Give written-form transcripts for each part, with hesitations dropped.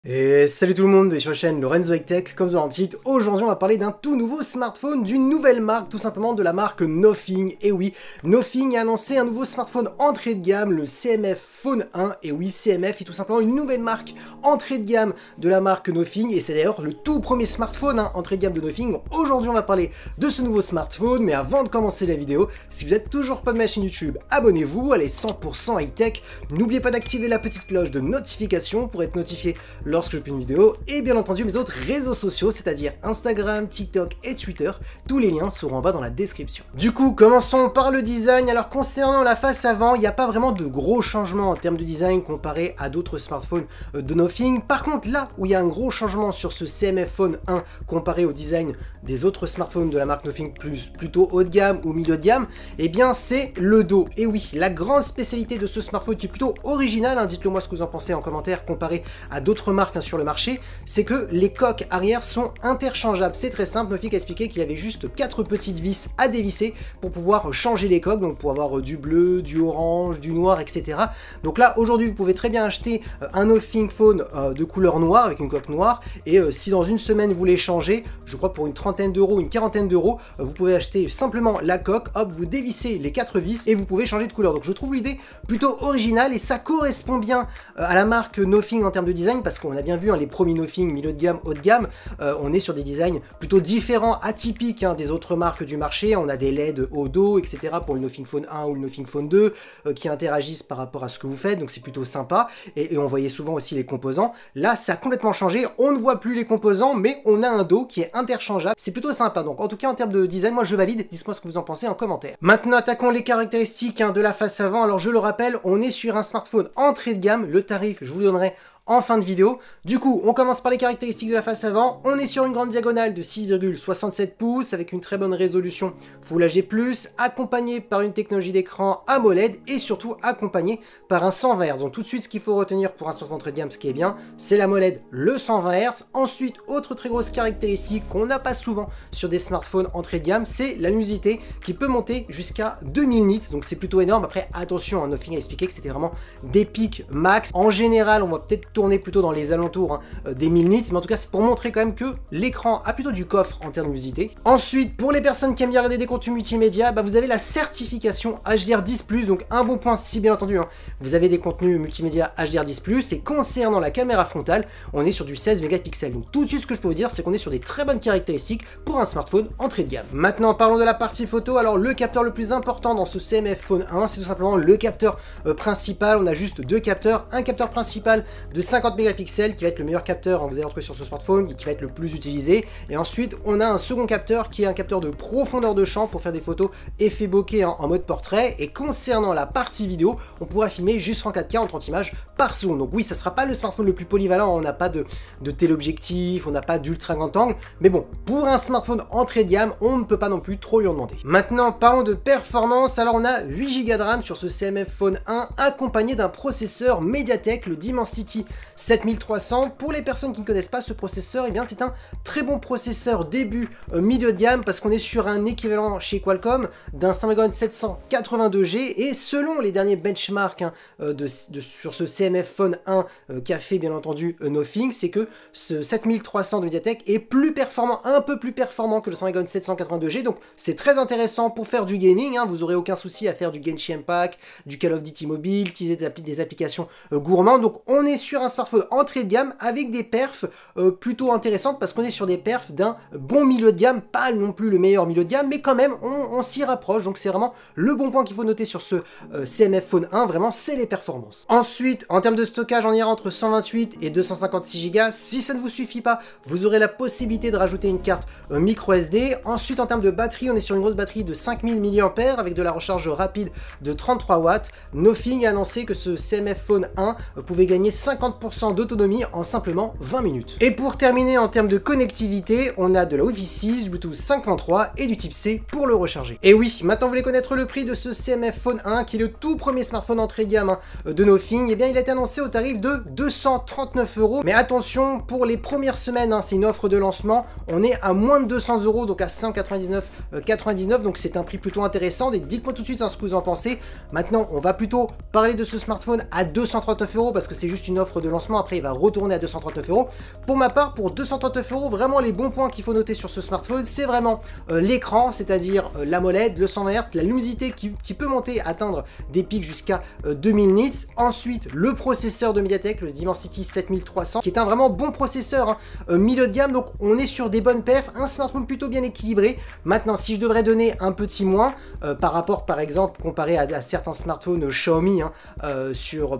Et salut tout le monde, sur la chaîne Lorenzo High Tech, comme dans le titre, aujourd'hui on va parler d'un tout nouveau smartphone, d'une nouvelle marque, tout simplement de la marque Nothing. Et oui, Nothing a annoncé un nouveau smartphone entrée de gamme, le CMF Phone 1. Et oui, CMF est tout simplement une nouvelle marque entrée de gamme de la marque Nothing, et c'est d'ailleurs le tout premier smartphone entrée de gamme de Nothing. Donc aujourd'hui on va parler de ce nouveau smartphone, mais avant de commencer la vidéo, si vous n'êtes toujours pas de ma chaîne YouTube, abonnez-vous, elle est 100% high tech. N'oubliez pas d'activer la petite cloche de notification pour être notifié lorsque je publie une vidéo, et bien entendu mes autres réseaux sociaux, c'est-à-dire Instagram, TikTok et Twitter. Tous les liens seront en bas dans la description. Du coup, commençons par le design. Alors concernant la face avant, il n'y a pas vraiment de gros changements en termes de design comparé à d'autres smartphones de Nothing. Par contre, là où il y a un gros changement sur ce CMF Phone 1 comparé au design des autres smartphones de la marque Nothing plutôt haut de gamme ou milieu de gamme, eh bien c'est le dos. Et oui, la grande spécialité de ce smartphone qui est plutôt original, dites-le moi ce que vous en pensez en commentaire comparé à d'autres marques sur le marché, c'est que les coques arrière sont interchangeables. C'est très simple, Nothing a expliqué qu'il y avait juste 4 petites vis à dévisser pour pouvoir changer les coques, donc pour avoir du bleu, du orange, du noir, etc. Donc là, aujourd'hui, vous pouvez très bien acheter un Nothing Phone de couleur noire, avec une coque noire, et si dans une semaine vous les changez, je crois pour une trentaine d'euros, une quarantaine d'euros, vous pouvez acheter simplement la coque, hop, vous dévissez les 4 vis, et vous pouvez changer de couleur. Donc je trouve l'idée plutôt originale, et ça correspond bien à la marque Nothing en termes de design, parce qu'on a bien vu les premiers Nothing milieu de gamme, haut de gamme, on est sur des designs plutôt différents, atypiques des autres marques du marché. On a des LED au dos, etc. pour le Nothing Phone 1 ou le Nothing Phone 2 qui interagissent par rapport à ce que vous faites, donc c'est plutôt sympa, et on voyait souvent aussi les composants. Là, ça a complètement changé, on ne voit plus les composants, mais on a un dos qui est interchangeable, c'est plutôt sympa. Donc en tout cas, en termes de design, moi je valide, dites-moi ce que vous en pensez en commentaire. Maintenant, attaquons les caractéristiques de la face avant. Alors je le rappelle, on est sur un smartphone entrée de gamme, le tarif, je vous donnerai en fin de vidéo. Du coup, on commence par les caractéristiques de la face avant. On est sur une grande diagonale de 6,67 pouces avec une très bonne résolution Full HD+, accompagné par une technologie d'écran AMOLED et surtout accompagné par un 120 Hz. Donc tout de suite, ce qu'il faut retenir pour un smartphone entrée de gamme, ce qui est bien, c'est l'AMOLED, le 120 Hz. Ensuite, autre très grosse caractéristique qu'on n'a pas souvent sur des smartphones entrée de gamme, c'est la luminosité qui peut monter jusqu'à 2000 nits. Donc c'est plutôt énorme. Après, attention, Nothing a expliqué que c'était vraiment des pics max. En général, on va peut-être tourner plutôt dans les alentours des 1000 nits, mais en tout cas c'est pour montrer quand même que l'écran a plutôt du coffre en termes de luminosité. Ensuite, pour les personnes qui aiment bien regarder des contenus multimédia, vous avez la certification HDR10+, donc un bon point si bien entendu vous avez des contenus multimédia HDR10+, et concernant la caméra frontale, on est sur du 16 mégapixels. Donc tout de suite ce que je peux vous dire, c'est qu'on est sur des très bonnes caractéristiques pour un smartphone entrée de gamme. Maintenant parlons de la partie photo. Alors le capteur le plus important dans ce CMF Phone 1, c'est tout simplement le capteur principal. On a juste deux capteurs, un capteur principal de 50 mégapixels qui va être le meilleur capteur que vous allez retrouver sur ce smartphone et qui va être le plus utilisé, et ensuite on a un second capteur qui est un capteur de profondeur de champ pour faire des photos effet bokeh en mode portrait. Et concernant la partie vidéo, on pourra filmer jusqu'en 4K en 30 images par seconde. Donc oui, ça sera pas le smartphone le plus polyvalent, on n'a pas de téléobjectif, on n'a pas d'ultra grand angle, mais bon, pour un smartphone entrée de gamme, on ne peut pas non plus trop lui en demander. Maintenant parlons de performance. Alors on a 8 Go de RAM sur ce CMF Phone 1 accompagné d'un processeur MediaTek, le Dimensity 7300. Pour les personnes qui ne connaissent pas ce processeur, eh bien c'est un très bon processeur début milieu de gamme, parce qu'on est sur un équivalent chez Qualcomm d'un Snapdragon 782G, et selon les derniers benchmarks sur ce CMF Phone 1 qu'a fait bien entendu Nothing, c'est que ce 7300 de MediaTek est plus performant, un peu plus performant que le Snapdragon 782G, donc c'est très intéressant pour faire du gaming, vous aurez aucun souci à faire du Genshin Impact, du Call of Duty Mobile, utiliser des applications gourmandes. Donc on est sur un smartphone entrée de gamme avec des perfs plutôt intéressantes, parce qu'on est sur des perfs d'un bon milieu de gamme, pas non plus le meilleur milieu de gamme, mais quand même on s'y rapproche. Donc c'est vraiment le bon point qu'il faut noter sur ce CMF Phone 1, vraiment c'est les performances. Ensuite, en termes de stockage, on ira entre 128 et 256 Go. Si ça ne vous suffit pas, vous aurez la possibilité de rajouter une carte micro SD. Ensuite, en termes de batterie, on est sur une grosse batterie de 5000 mAh avec de la recharge rapide de 33 watts. Nothing a annoncé que ce CMF Phone 1 pouvait gagner 50% d'autonomie en simplement 20 minutes. Et pour terminer, en termes de connectivité, on a de la Wi-Fi 6, Bluetooth 5.3 et du type C pour le recharger. Et oui, maintenant vous voulez connaître le prix de ce CMF Phone 1 qui est le tout premier smartphone entrée de gamme de Nothing. Et bien il a été annoncé au tarif de 239 €. Mais attention, pour les premières semaines, c'est une offre de lancement, on est à moins de 200 €, donc à 199,99 €, donc c'est un prix plutôt intéressant. Et dites-moi tout de suite ce que vous en pensez. Maintenant, on va plutôt parler de ce smartphone à 239 € parce que c'est juste une offre de lancement, après il va retourner à 239 €. Pour ma part, pour 239 €, vraiment les bons points qu'il faut noter sur ce smartphone, c'est vraiment l'écran, c'est-à-dire l'AMOLED, le 120 Hz, la luminosité qui peut monter, atteindre des pics jusqu'à 2000 nits. Ensuite, le processeur de MediaTek, le Dimensity 7300, qui est un vraiment bon processeur, hein, milieu de gamme, donc on est sur des bonnes perfs, un smartphone plutôt bien équilibré. Maintenant, si je devrais donner un petit moins, par rapport, par exemple, comparé à certains smartphones Xiaomi, hein,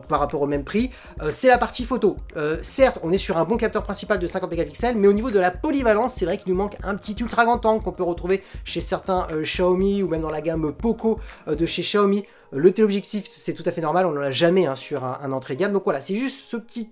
par rapport au même prix, c'est la partie photo. Certes, on est sur un bon capteur principal de 50 mégapixels, mais au niveau de la polyvalence, c'est vrai qu'il nous manque un petit ultra grand angle qu'on peut retrouver chez certains Xiaomi ou même dans la gamme Poco de chez Xiaomi. Le téléobjectif, c'est tout à fait normal, on n'en a jamais hein, sur un entrée de gamme. Donc voilà, c'est juste ce petit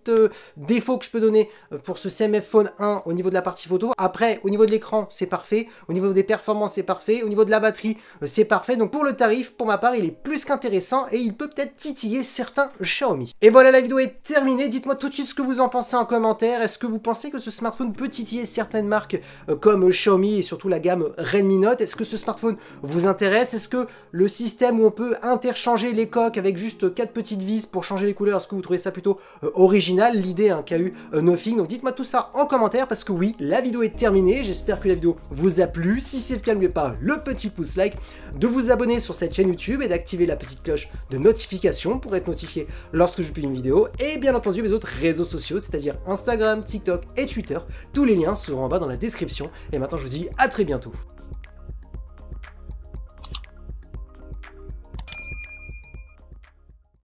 défaut que je peux donner pour ce CMF Phone 1 au niveau de la partie photo. Après, au niveau de l'écran, c'est parfait. Au niveau des performances, c'est parfait. Au niveau de la batterie, c'est parfait. Donc pour le tarif, pour ma part, il est plus qu'intéressant et il peut peut-être titiller certains Xiaomi. Et voilà, la vidéo est terminée. Dites-moi tout de suite ce que vous en pensez en commentaire. Est-ce que vous pensez que ce smartphone peut titiller certaines marques comme Xiaomi et surtout la gamme Redmi Note? Est-ce que ce smartphone vous intéresse? Est-ce que le système où on peut changer les coques avec juste 4 petites vis pour changer les couleurs, est-ce que vous trouvez ça plutôt original, l'idée hein, qu'a eu Nothing? Donc dites-moi tout ça en commentaire parce que oui, la vidéo est terminée, j'espère que la vidéo vous a plu. Si c'est le cas, n'oubliez pas le petit pouce like, de vous abonner sur cette chaîne YouTube et d'activer la petite cloche de notification pour être notifié lorsque je publie une vidéo, et bien entendu mes autres réseaux sociaux, c'est-à-dire Instagram, TikTok et Twitter. Tous les liens seront en bas dans la description, et maintenant je vous dis à très bientôt.